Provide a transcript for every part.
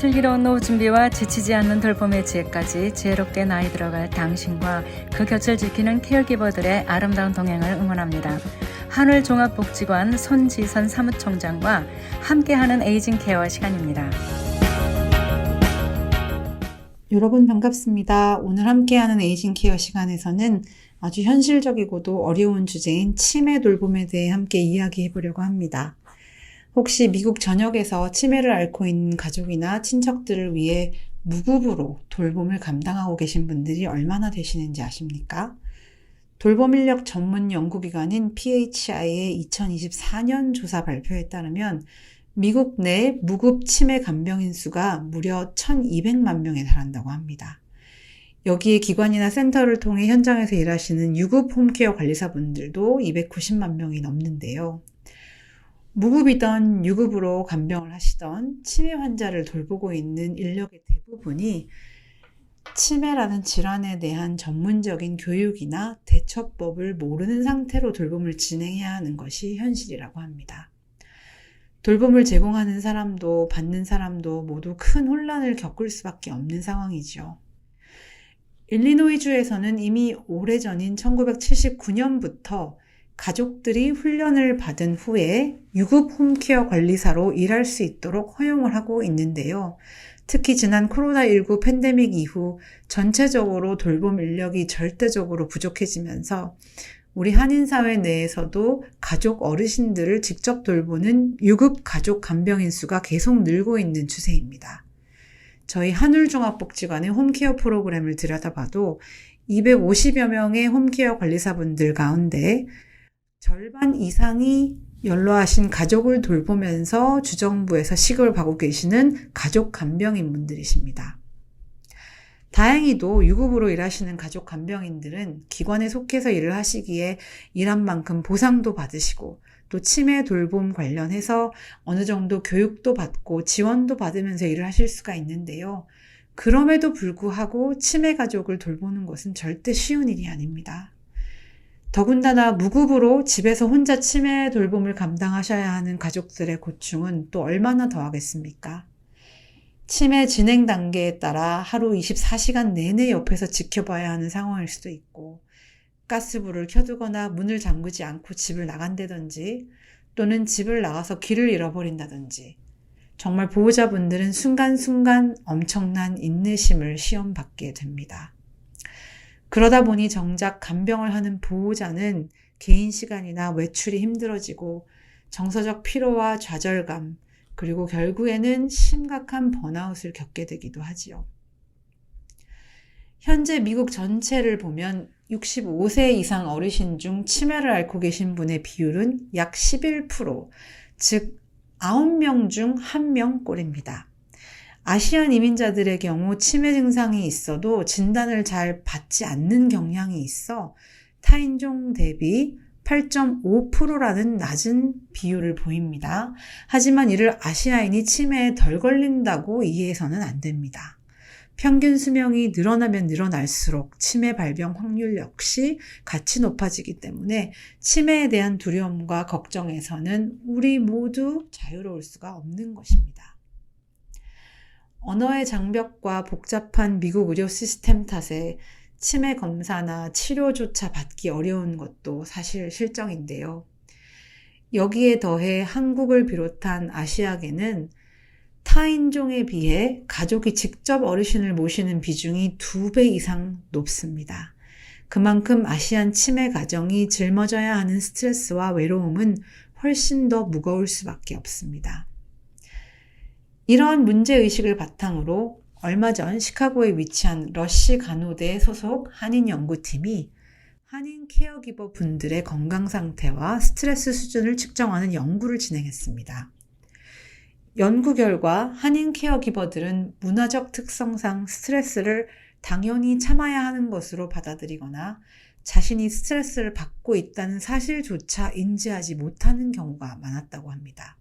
슬기로운 노후 준비와 지치지 않는 돌봄의 지혜까지 지혜롭게 나이 들어갈 당신과 그 곁을 지키는 케어기버들의 아름다운 동행을 응원합니다. 한울종합복지관 손지선 사무총장과 함께하는 에이징 케어 시간입니다. 여러분 반갑습니다. 오늘 함께하는 에이징 케어 시간에서는 아주 현실적이고도 어려운 주제인 치매 돌봄에 대해 함께 이야기해 보려고 합니다. 혹시 미국 전역에서 치매를 앓고 있는 가족이나 친척들을 위해 무급으로 돌봄을 감당하고 계신 분들이 얼마나 되시는지 아십니까? 돌봄 인력 전문 연구기관인 PHI의 2024년 조사 발표에 따르면 미국 내 무급 치매 간병인 수가 무려 1200만 명에 달한다고 합니다. 여기에 기관이나 센터를 통해 현장에서 일하시는 유급 홈케어 관리사분들도 290만 명이 넘는데요. 무급이던 유급으로 간병을 하시던 치매 환자를 돌보고 있는 인력의 대부분이 치매라는 질환에 대한 전문적인 교육이나 대처법을 모르는 상태로 돌봄을 진행해야 하는 것이 현실이라고 합니다. 돌봄을 제공하는 사람도 받는 사람도 모두 큰 혼란을 겪을 수밖에 없는 상황이죠. 일리노이주에서는 이미 오래전인 1979년부터 가족들이 훈련을 받은 후에 유급 홈케어 관리사로 일할 수 있도록 허용을 하고 있는데요. 특히 지난 코로나19 팬데믹 이후 전체적으로 돌봄 인력이 절대적으로 부족해지면서 우리 한인사회 내에서도 가족 어르신들을 직접 돌보는 유급 가족 간병인 수가 계속 늘고 있는 추세입니다. 저희 한울종합복지관의 홈케어 프로그램을 들여다봐도 250여 명의 홈케어 관리사분들 가운데 절반 이상이 연로하신 가족을 돌보면서 주정부에서 시급을 받고 계시는 가족 간병인 분들이십니다. 다행히도 유급으로 일하시는 가족 간병인들은 기관에 속해서 일을 하시기에 일한 만큼 보상도 받으시고 또 치매 돌봄 관련해서 어느 정도 교육도 받고 지원도 받으면서 일을 하실 수가 있는데요. 그럼에도 불구하고 치매 가족을 돌보는 것은 절대 쉬운 일이 아닙니다. 더군다나 무급으로 집에서 혼자 치매 돌봄을 감당하셔야 하는 가족들의 고충은 또 얼마나 더하겠습니까? 치매 진행 단계에 따라 하루 24시간 내내 옆에서 지켜봐야 하는 상황일 수도 있고 가스불을 켜두거나 문을 잠그지 않고 집을 나간다든지 또는 집을 나가서 길을 잃어버린다든지 정말 보호자분들은 순간순간 엄청난 인내심을 시험받게 됩니다. 그러다 보니 정작 간병을 하는 보호자는 개인 시간이나 외출이 힘들어지고 정서적 피로와 좌절감 그리고 결국에는 심각한 번아웃을 겪게 되기도 하지요. 현재 미국 전체를 보면 65세 이상 어르신 중 치매를 앓고 계신 분의 비율은 약 11%, 즉 9명 중 1명 꼴입니다. 아시안 이민자들의 경우 치매 증상이 있어도 진단을 잘 받지 않는 경향이 있어 타인종 대비 8.5%라는 낮은 비율을 보입니다. 하지만 이를 아시아인이 치매에 덜 걸린다고 이해해서는 안 됩니다. 평균 수명이 늘어나면 늘어날수록 치매 발병 확률 역시 같이 높아지기 때문에 치매에 대한 두려움과 걱정에서는 우리 모두 자유로울 수가 없는 것입니다. 언어의 장벽과 복잡한 미국 의료 시스템 탓에 치매 검사나 치료조차 받기 어려운 것도 사실 실정인데요. 여기에 더해 한국을 비롯한 아시아계는 타인종에 비해 가족이 직접 어르신을 모시는 비중이 2배 이상 높습니다. 그만큼 아시안 치매 가정이 짊어져야 하는 스트레스와 외로움은 훨씬 더 무거울 수밖에 없습니다. 이러한 문제의식을 바탕으로 얼마 전 시카고에 위치한 러쉬 간호대 소속 한인 연구팀이 한인 케어기버 분들의 건강 상태와 스트레스 수준을 측정하는 연구를 진행했습니다. 연구 결과 한인 케어기버들은 문화적 특성상 스트레스를 당연히 참아야 하는 것으로 받아들이거나 자신이 스트레스를 받고 있다는 사실조차 인지하지 못하는 경우가 많았다고 합니다.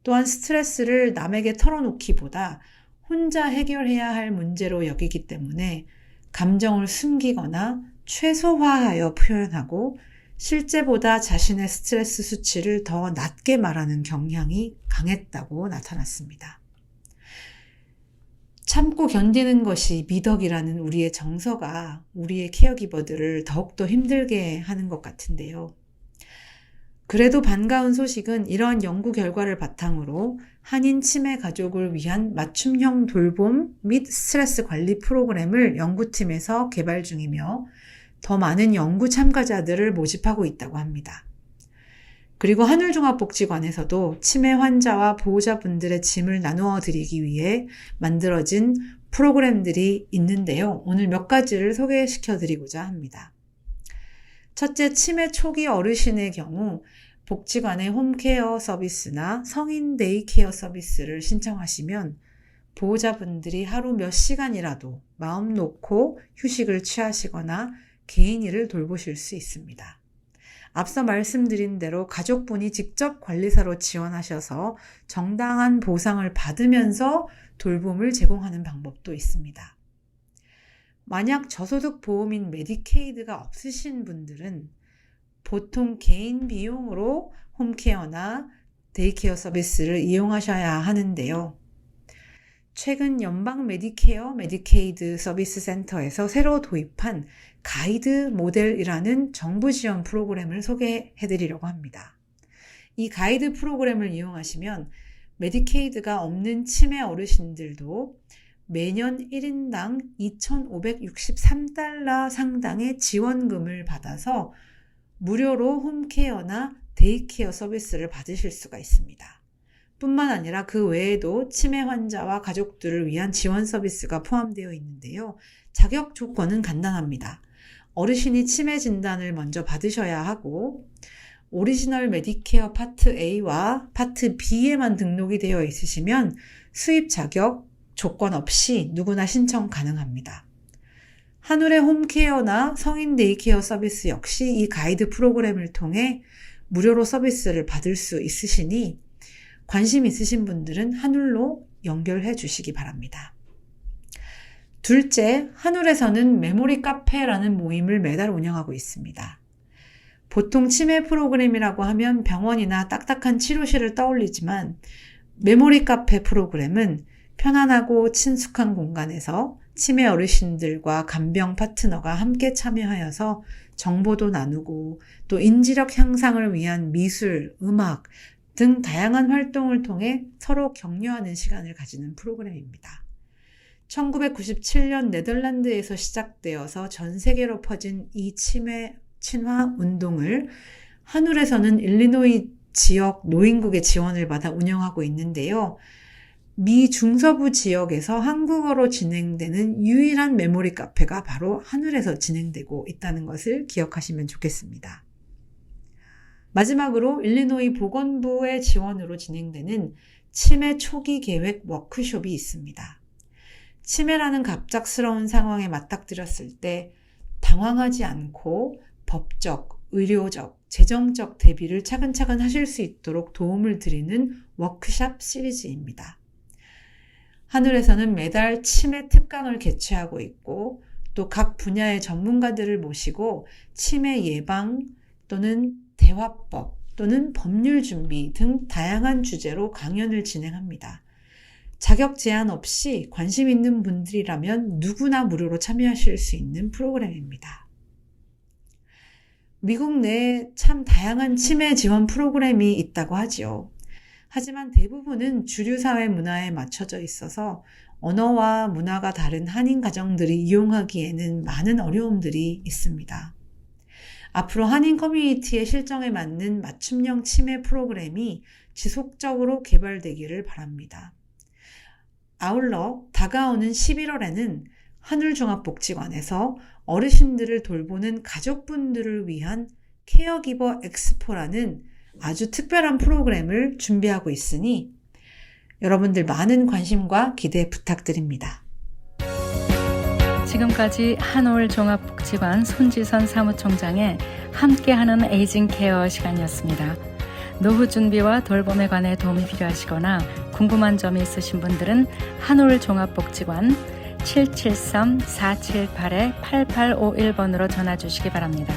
또한 스트레스를 남에게 털어놓기보다 혼자 해결해야 할 문제로 여기기 때문에 감정을 숨기거나 최소화하여 표현하고 실제보다 자신의 스트레스 수치를 더 낮게 말하는 경향이 강했다고 나타났습니다. 참고 견디는 것이 미덕이라는 우리의 정서가 우리의 케어기버들을 더욱더 힘들게 하는 것 같은데요. 그래도 반가운 소식은 이러한 연구 결과를 바탕으로 한인 치매 가족을 위한 맞춤형 돌봄 및 스트레스 관리 프로그램을 연구팀에서 개발 중이며 더 많은 연구 참가자들을 모집하고 있다고 합니다. 그리고 하늘종합복지관에서도 치매 환자와 보호자분들의 짐을 나누어 드리기 위해 만들어진 프로그램들이 있는데요. 오늘 몇 가지를 소개시켜 드리고자 합니다. 첫째, 치매 초기 어르신의 경우 복지관의 홈케어 서비스나 성인 데이케어 서비스를 신청하시면 보호자분들이 하루 몇 시간이라도 마음 놓고 휴식을 취하시거나 개인 일을 돌보실 수 있습니다. 앞서 말씀드린 대로 가족분이 직접 관리사로 지원하셔서 정당한 보상을 받으면서 돌봄을 제공하는 방법도 있습니다. 만약 저소득 보험인 메디케이드가 없으신 분들은 보통 개인 비용으로 홈케어나 데이케어 서비스를 이용하셔야 하는데요. 최근 연방 메디케어, 메디케이드 서비스 센터에서 새로 도입한 가이드 모델이라는 정부 지원 프로그램을 소개해 드리려고 합니다. 이 가이드 프로그램을 이용하시면 메디케이드가 없는 치매 어르신들도 매년 1인당 2,563달러 상당의 지원금을 받아서 무료로 홈케어나 데이케어 서비스를 받으실 수가 있습니다. 뿐만 아니라 그 외에도 치매 환자와 가족들을 위한 지원 서비스가 포함되어 있는데요. 자격 조건은 간단합니다. 어르신이 치매 진단을 먼저 받으셔야 하고 오리지널 메디케어 파트 A와 파트 B에만 등록이 되어 있으시면 수입 자격 조건 없이 누구나 신청 가능합니다. 한울의 홈케어나 성인 데이케어 서비스 역시 이 가이드 프로그램을 통해 무료로 서비스를 받을 수 있으시니 관심 있으신 분들은 한울로 연결해 주시기 바랍니다. 둘째, 한울에서는 메모리 카페라는 모임을 매달 운영하고 있습니다. 보통 치매 프로그램이라고 하면 병원이나 딱딱한 치료실을 떠올리지만 메모리 카페 프로그램은 편안하고 친숙한 공간에서 치매 어르신들과 간병 파트너가 함께 참여하여서 정보도 나누고 또 인지력 향상을 위한 미술, 음악 등 다양한 활동을 통해 서로 격려하는 시간을 가지는 프로그램입니다. 1997년 네덜란드에서 시작되어서 전 세계로 퍼진 이 치매 친화 운동을 한울에서는 일리노이 지역 노인국의 지원을 받아 운영하고 있는데요. 미 중서부 지역에서 한국어로 진행되는 유일한 메모리 카페가 바로 한울에서 진행되고 있다는 것을 기억하시면 좋겠습니다. 마지막으로 일리노이 보건부의 지원으로 진행되는 치매 초기 계획 워크숍이 있습니다. 치매라는 갑작스러운 상황에 맞닥뜨렸을 때 당황하지 않고 법적, 의료적, 재정적 대비를 차근차근 하실 수 있도록 도움을 드리는 워크숍 시리즈입니다. 한울에서는 매달 치매 특강을 개최하고 있고 또 각 분야의 전문가들을 모시고 치매 예방 또는 대화법 또는 법률 준비 등 다양한 주제로 강연을 진행합니다. 자격 제한 없이 관심 있는 분들이라면 누구나 무료로 참여하실 수 있는 프로그램입니다. 미국 내에 참 다양한 치매 지원 프로그램이 있다고 하지요. 하지만 대부분은 주류 사회 문화에 맞춰져 있어서 언어와 문화가 다른 한인 가정들이 이용하기에는 많은 어려움들이 있습니다. 앞으로 한인 커뮤니티의 실정에 맞는 맞춤형 치매 프로그램이 지속적으로 개발되기를 바랍니다. 아울러 다가오는 11월에는 한울종합복지관에서 어르신들을 돌보는 가족분들을 위한 케어기버 엑스포라는 아주 특별한 프로그램을 준비하고 있으니 여러분들 많은 관심과 기대 부탁드립니다. 지금까지 한울종합복지관 손지선 사무총장의 함께하는 에이징 케어 시간이었습니다. 노후 준비와 돌봄에 관해 도움이 필요하시거나 궁금한 점이 있으신 분들은 한울종합복지관 773-478-8851번으로 전화 주시기 바랍니다.